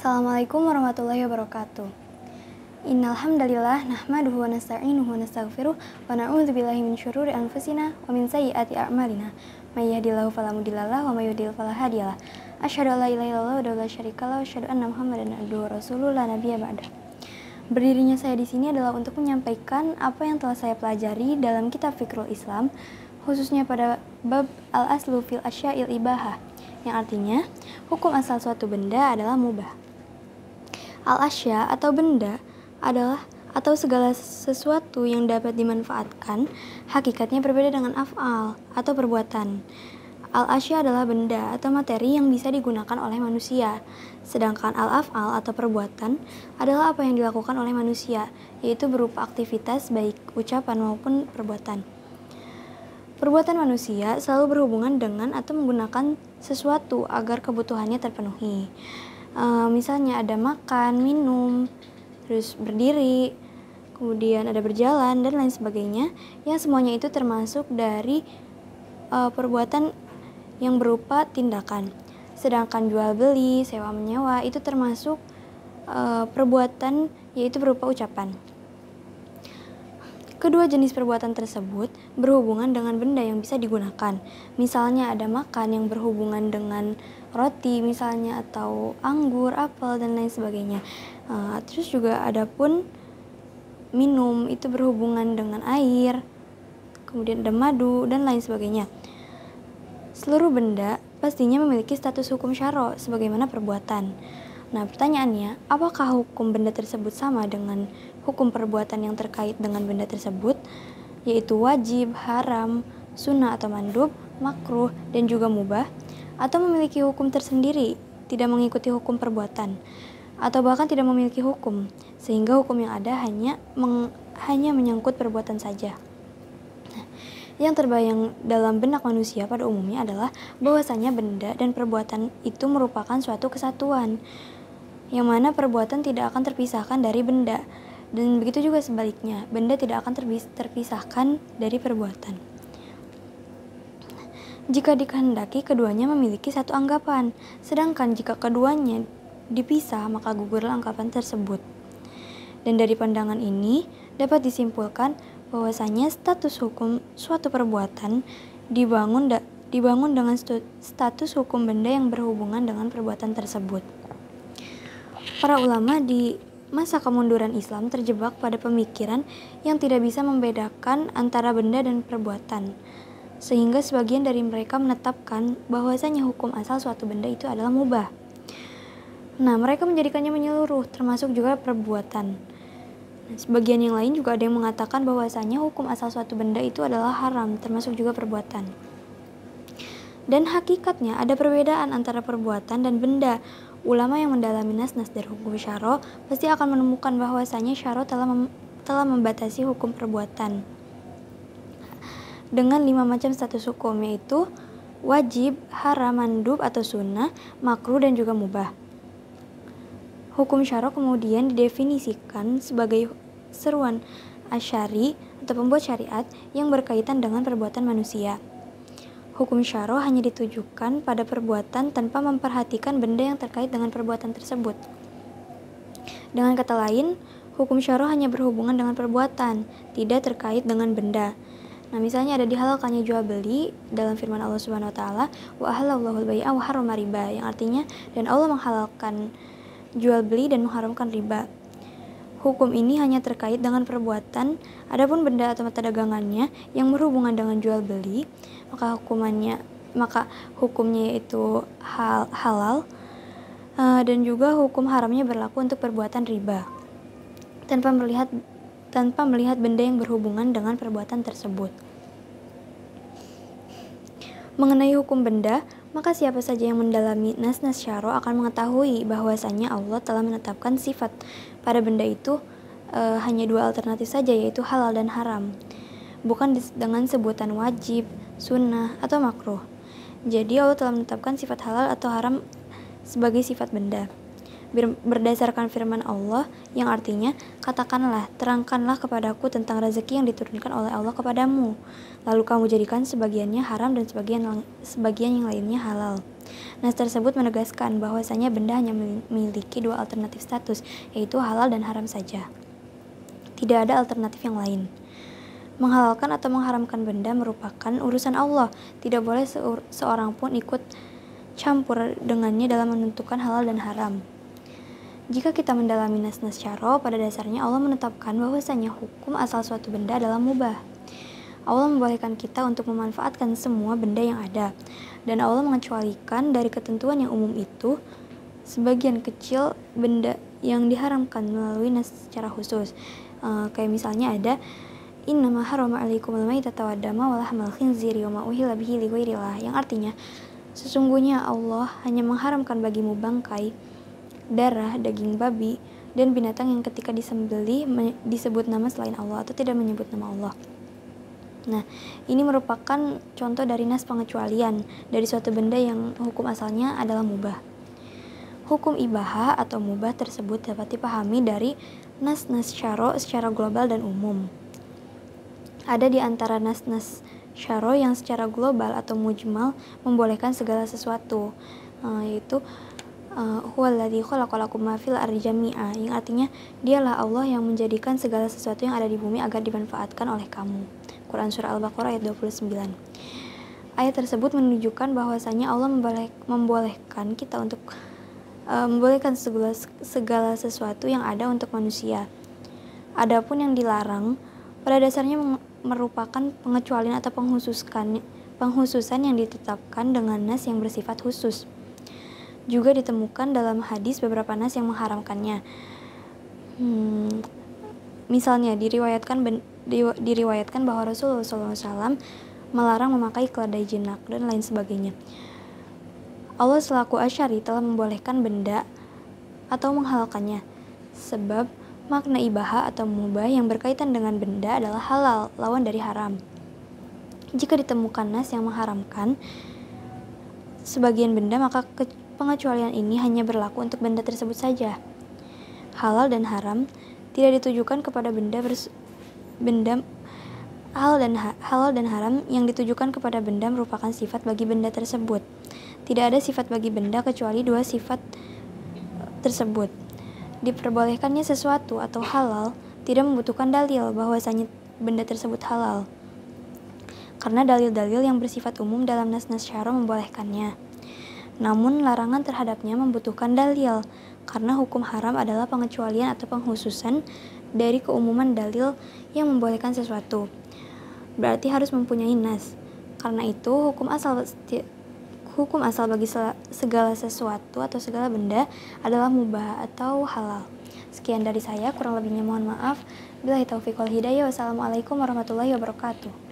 Assalamualaikum warahmatullahi wabarakatuh. Innal hamdalillah nahmaduhu wa nasta'inuhu wa nastaghfiruh wa na'udzubillahi min syururi anfusina wa min sayyiati a'malina. May yahdihillahu fala mudhillalah wa may yudhlil fala hadiyalah. Asyhadu an la ilaha illallah wa la syarikalah wa asyhadu anna Muhammadan abduhu wa rasuluh la nabiyya ba'dah. Berdirinya saya di sini adalah untuk menyampaikan apa yang telah saya pelajari dalam kitab Fiqhul Islam, khususnya pada bab al-aslu fil asya'il ibahah, yang artinya hukum asal suatu benda adalah mubah. Al-asya atau benda adalah atau segala sesuatu yang dapat dimanfaatkan, hakikatnya berbeda dengan af'al atau perbuatan. Al-asya adalah benda atau materi yang bisa digunakan oleh manusia, sedangkan al-af'al atau perbuatan adalah apa yang dilakukan oleh manusia, yaitu berupa aktivitas baik ucapan maupun perbuatan. Perbuatan manusia selalu berhubungan dengan atau menggunakan sesuatu agar kebutuhannya terpenuhi. Misalnya ada makan, minum, terus berdiri, kemudian ada berjalan dan lain sebagainya, yang semuanya itu termasuk dari perbuatan yang berupa tindakan. Sedangkan jual beli, sewa menyewa itu termasuk perbuatan, yaitu berupa ucapan. Kedua jenis perbuatan tersebut berhubungan dengan benda yang bisa digunakan. Misalnya ada makan yang berhubungan dengan roti misalnya, atau anggur, apel, dan lain sebagainya. Terus juga ada pun minum, itu berhubungan dengan air, kemudian ada madu, dan lain sebagainya. Seluruh benda pastinya memiliki status hukum syara' sebagaimana perbuatan. Nah, pertanyaannya, apakah hukum benda tersebut sama dengan hukum perbuatan yang terkait dengan benda tersebut, yaitu wajib, haram, sunnah atau mandub, makruh, dan juga mubah, atau memiliki hukum tersendiri, tidak mengikuti hukum perbuatan, atau bahkan tidak memiliki hukum, sehingga hukum yang ada hanya menyangkut perbuatan saja. Yang terbayang dalam benak manusia pada umumnya adalah bahwasanya benda dan perbuatan itu merupakan suatu kesatuan, yang mana perbuatan tidak akan terpisahkan dari benda, dan begitu juga sebaliknya, benda tidak akan terpisahkan dari perbuatan. Jika dikehendaki, keduanya memiliki satu anggapan, sedangkan jika keduanya dipisah, maka gugurlah anggapan tersebut. Dan dari pandangan ini dapat disimpulkan bahwasanya status hukum suatu perbuatan dibangun dengan status hukum benda yang berhubungan dengan perbuatan tersebut. Para ulama di masa kemunduran Islam terjebak pada pemikiran yang tidak bisa membedakan antara benda dan perbuatan, sehingga sebagian dari mereka menetapkan bahwasanya hukum asal suatu benda itu adalah mubah. Nah, mereka menjadikannya menyeluruh, termasuk juga perbuatan. Sebagian yang lain juga ada yang mengatakan bahwasanya hukum asal suatu benda itu adalah haram, termasuk juga perbuatan. Dan hakikatnya ada perbedaan antara perbuatan dan benda. Ulama yang mendalami nas-nas dari hukum syara' pasti akan menemukan bahwasanya syara' telah membatasi hukum perbuatan dengan 5 macam status hukum, yaitu wajib, haram, mandub atau sunnah, makruh, dan juga mubah. Hukum syara' kemudian didefinisikan sebagai seruan asyari atau pembuat syariat yang berkaitan dengan perbuatan manusia. Hukum syara' hanya ditujukan pada perbuatan tanpa memperhatikan benda yang terkait dengan perbuatan tersebut. Dengan kata lain, hukum syara' hanya berhubungan dengan perbuatan, tidak terkait dengan benda. Nah, misalnya ada dihalalkannya jual beli dalam firman Allah Subhanahu wa taala, wa ahallallahu al-bai'a wa harrama riba, yang artinya dan Allah menghalalkan jual beli dan mengharamkan riba. Hukum ini hanya terkait dengan perbuatan, adapun benda atau mata dagangannya yang berhubungan dengan jual beli, maka hukumnya yaitu halal, dan juga hukum haramnya berlaku untuk perbuatan riba, tanpa melihat benda yang berhubungan dengan perbuatan tersebut. Mengenai hukum benda, maka siapa saja yang mendalami nas-nas syara' akan mengetahui bahwasanya Allah telah menetapkan sifat pada benda itu hanya 2 alternatif saja, yaitu halal dan haram, bukan dengan sebutan wajib, sunnah, atau makruh. Jadi Allah telah menetapkan sifat halal atau haram sebagai sifat benda berdasarkan firman Allah yang artinya, katakanlah, terangkanlah kepadaku tentang rezeki yang diturunkan oleh Allah kepadamu, lalu kamu jadikan sebagiannya haram dan sebagian yang lainnya halal. Nas tersebut menegaskan bahwasanya benda hanya memiliki dua alternatif status, yaitu halal dan haram saja. Tidak ada alternatif yang lain. Menghalalkan atau mengharamkan benda merupakan urusan Allah. Tidak boleh seorang pun ikut campur dengannya dalam menentukan halal dan haram. Jika kita mendalami nas-nas syara, pada dasarnya Allah menetapkan bahwasanya hukum asal suatu benda adalah mubah. Allah membolehkan kita untuk memanfaatkan semua benda yang ada, dan Allah mengecualikan dari ketentuan yang umum itu sebagian kecil benda yang diharamkan melalui nas secara khusus. Kayak misalnya ada innama harrama 'alaikumul maitata waddama wa lahmal khinziri wa ma uhilla bihi li ghairillah, yang artinya sesungguhnya Allah hanya mengharamkan bagimu bangkai, darah, daging babi, dan binatang yang ketika disembelih disebut nama selain Allah atau tidak menyebut nama Allah. Nah, ini merupakan contoh dari nas pengecualian dari suatu benda yang hukum asalnya adalah mubah. Hukum ibahah atau mubah tersebut dapat dipahami dari nas-nas syara secara global dan umum. Ada di antara nas-nas syara yang secara global atau mujmal membolehkan segala sesuatu, yaitu huwallazi khalaqalakum ma fil ardi jami'a, yang artinya dialah Allah yang menjadikan segala sesuatu yang ada di bumi agar dimanfaatkan oleh kamu. Quran Surah Al-Baqarah ayat 29. Ayat tersebut menunjukkan bahwasanya Allah membolehkan kita untuk membolehkan segala sesuatu yang ada untuk manusia. Adapun yang dilarang pada dasarnya merupakan pengecualian atau penghususan yang ditetapkan dengan nas yang bersifat khusus. Juga ditemukan dalam hadis beberapa nas yang mengharamkannya. Misalnya diriwayatkan bahwa Rasulullah SAW melarang memakai keledai jinak dan lain sebagainya. Allah selaku asyari telah membolehkan benda atau menghalalkannya, sebab makna ibahah atau mubah yang berkaitan dengan benda adalah halal, lawan dari haram. Jika ditemukan nas yang mengharamkan sebagian benda, maka pengecualian ini hanya berlaku untuk benda tersebut saja. Halal dan haram tidak ditujukan kepada halal dan haram yang ditujukan kepada benda merupakan sifat bagi benda tersebut. Tidak ada sifat bagi benda kecuali dua sifat tersebut. Diperbolehkannya sesuatu atau halal tidak membutuhkan dalil bahwasanya benda tersebut halal, karena dalil-dalil yang bersifat umum dalam nas-nas syara membolehkannya. Namun larangan terhadapnya membutuhkan dalil, karena hukum haram adalah pengecualian atau penghususan dari keumuman dalil yang membolehkan sesuatu. Berarti harus mempunyai nas. Karena itu hukum asal bagi segala sesuatu atau segala benda adalah mubah atau halal. Sekian dari saya, kurang lebihnya mohon maaf. Billahi taufiq wal hidayah. Wassalamualaikum warahmatullahi wabarakatuh.